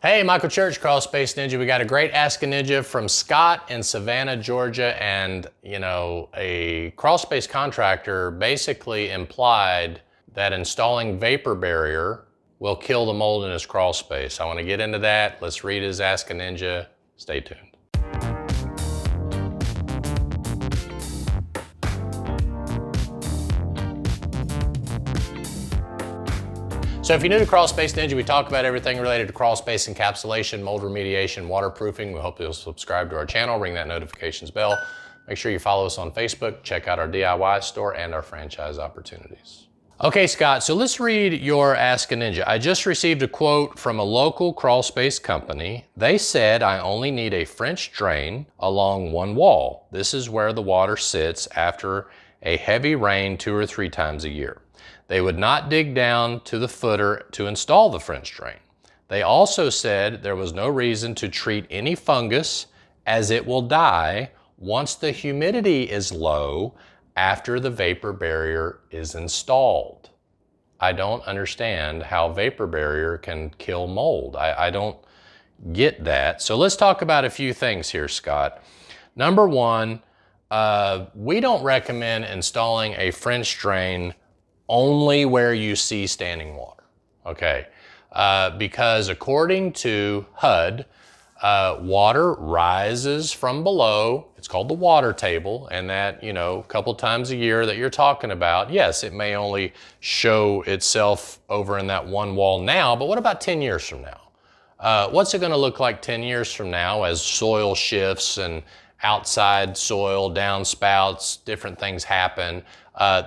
Hey, Michael Church, Crawl Space Ninja. We got a great Ask a Ninja from Scott in Savannah, Georgia. And, you know, a crawl space contractor basically implied that installing vapor barrier will kill the mold in his crawl space. I want to get into that. Let's read his Ask a Ninja. Stay tuned. So if you're new to Crawl Space Ninja, we talk about everything related to crawl space encapsulation, mold remediation, waterproofing. We hope you'll subscribe to our channel, ring that notifications bell. Make sure you follow us on Facebook, check out our DIY store and our franchise opportunities. Okay, Scott, so let's read your Ask a Ninja. I just received a quote from a local crawl space company. They said, I only need a French drain along one wall. This is where the water sits after a heavy rain 2 or 3 times a year. They would not dig down to the footer to install the French drain. They also said there was no reason to treat any fungus as it will die once the humidity is low after the vapor barrier is installed. I don't understand how vapor barrier can kill mold. I don't get that. So let's talk about a few things here, Scott. Number one, we don't recommend installing a French drain only where you see standing water, okay? Because according to HUD, water rises from below. It's called the water table, and that, you know, a couple times a year that you're talking about, yes, it may only show itself over in that one wall now, but what about 10 years from now? What's it gonna look like 10 years from now as soil shifts and outside soil, downspouts, different things happen?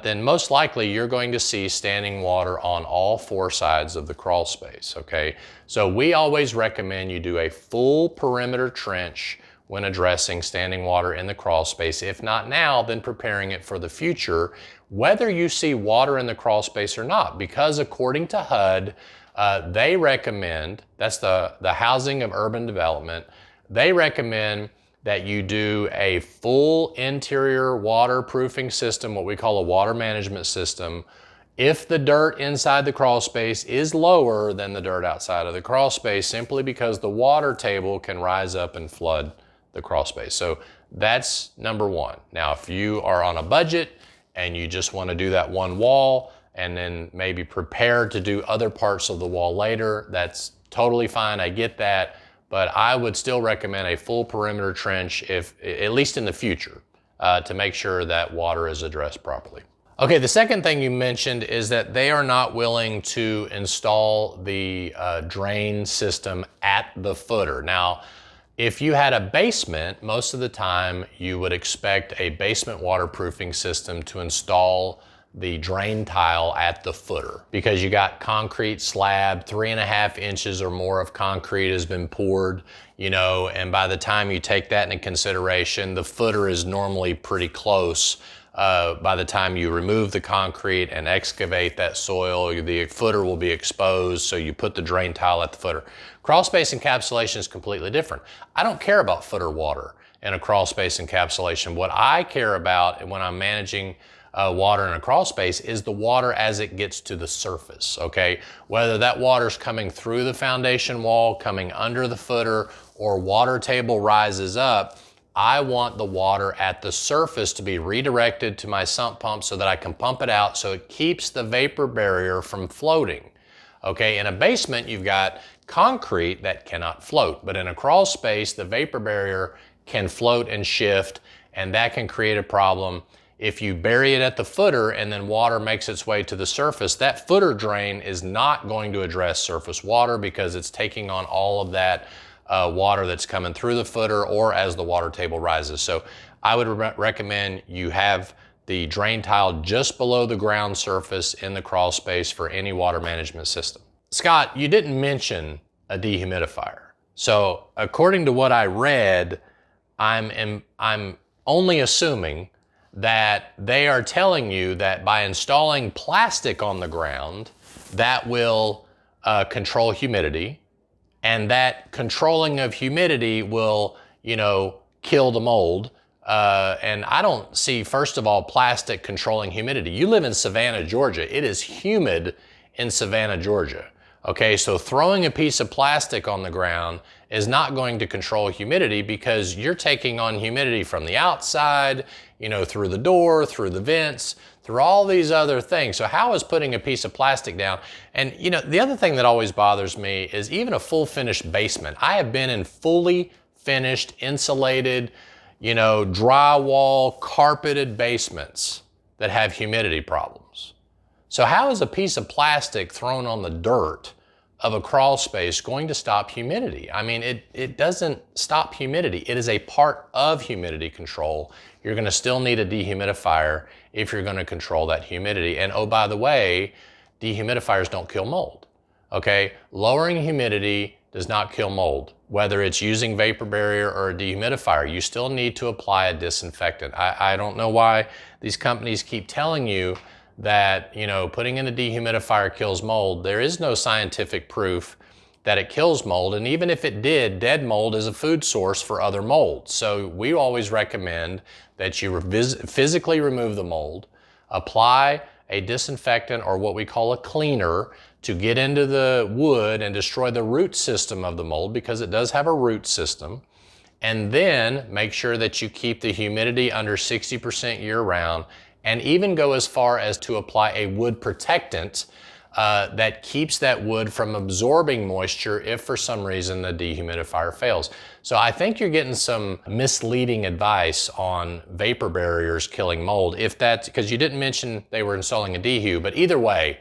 Then most likely you're going to see standing water on all 4 sides of the crawl space, okay? So we always recommend you do a full perimeter trench when addressing standing water in the crawl space. If not now, then preparing it for the future, whether you see water in the crawl space or not, because according to HUD, they recommend, that's the Housing of Urban Development, they recommend that you do a full interior waterproofing system, what we call a water management system, if the dirt inside the crawl space is lower than the dirt outside of the crawl space, simply because the water table can rise up and flood the crawl space. So that's number one. Now, if you are on a budget and you just want to do that one wall and then maybe prepare to do other parts of the wall later, that's totally fine. I get that. But I would still recommend a full perimeter trench, if at least in the future, to make sure that water is addressed properly. Okay, the second thing you mentioned is that they are not willing to install the drain system at the footer. Now, if you had a basement, most of the time you would expect a basement waterproofing system to install the drain tile at the footer, because you got concrete slab, 3.5 inches or more of concrete has been poured, you know, and by the time you take that into consideration, the footer is normally pretty close. By the time you remove the concrete and excavate that soil, the footer will be exposed, so you put the drain tile at the footer. Crawl space encapsulation is completely different. I don't care about footer water in a crawl space encapsulation. What I care about when I'm managing water in a crawl space is the water as it gets to the surface, okay? Whether that water's coming through the foundation wall, coming under the footer, or water table rises up, I want the water at the surface to be redirected to my sump pump so that I can pump it out so it keeps the vapor barrier from floating. Okay, in a basement, you've got concrete that cannot float, but in a crawl space, the vapor barrier can float and shift, and that can create a problem. If you bury it at the footer and then water makes its way to the surface, that footer drain is not going to address surface water because it's taking on all of that water that's coming through the footer or as the water table rises. So I would recommend you have the drain tile just below the ground surface in the crawl space for any water management system. Scott, you didn't mention a dehumidifier. So according to what I read, I'm only assuming that they are telling you that by installing plastic on the ground, that will control humidity, and that controlling of humidity will, you know, kill the mold. And I don't see, first of all, plastic controlling humidity. You live in Savannah, Georgia. It is humid in Savannah, Georgia. Okay, so throwing a piece of plastic on the ground is not going to control humidity because you're taking on humidity from the outside, you know, through the door, through the vents, through all these other things. So how is putting a piece of plastic down? And you know, the other thing that always bothers me is even a full finished basement. I have been in fully finished, insulated, you know, drywall, carpeted basements that have humidity problems. So how is a piece of plastic thrown on the dirt of a crawl space going to stop humidity? I mean, it doesn't stop humidity. It is a part of humidity control. You're gonna still need a dehumidifier if you're gonna control that humidity. And oh, by the way, dehumidifiers don't kill mold, okay? Lowering humidity does not kill mold. Whether it's using vapor barrier or a dehumidifier, you still need to apply a disinfectant. I don't know why these companies keep telling you that, you know, putting in a dehumidifier kills mold. There is no scientific proof that it kills mold, and even if it did, dead mold is a food source for other molds. So we always recommend that you physically remove the mold, apply a disinfectant or what we call a cleaner to get into the wood and destroy the root system of the mold, because it does have a root system, and then make sure that you keep the humidity under 60% year round, and even go as far as to apply a wood protectant that keeps that wood from absorbing moisture if for some reason the dehumidifier fails. So I think you're getting some misleading advice on vapor barriers killing mold, if that's because you didn't mention they were installing a dehu, but either way,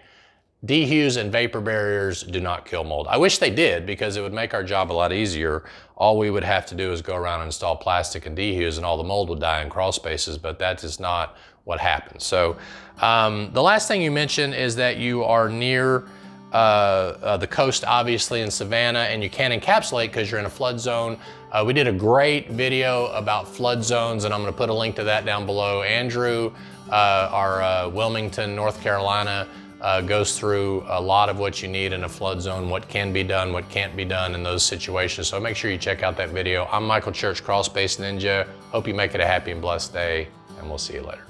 dehus and vapor barriers do not kill mold. I wish they did, because it would make our job a lot easier. All we would have to do is go around and install plastic and dehus and all the mold would die in crawl spaces, but that is not what happens. So the last thing you mentioned is that you are near the coast, obviously in Savannah, and you can't encapsulate because you're in a flood zone. We did a great video about flood zones, and I'm going to put a link to that down below. Andrew, our Wilmington, North Carolina, goes through a lot of what you need in a flood zone, what can be done, what can't be done in those situations. So make sure you check out that video. I'm Michael Church, Crawl Space Ninja. Hope you make it a happy and blessed day, and we'll see you later.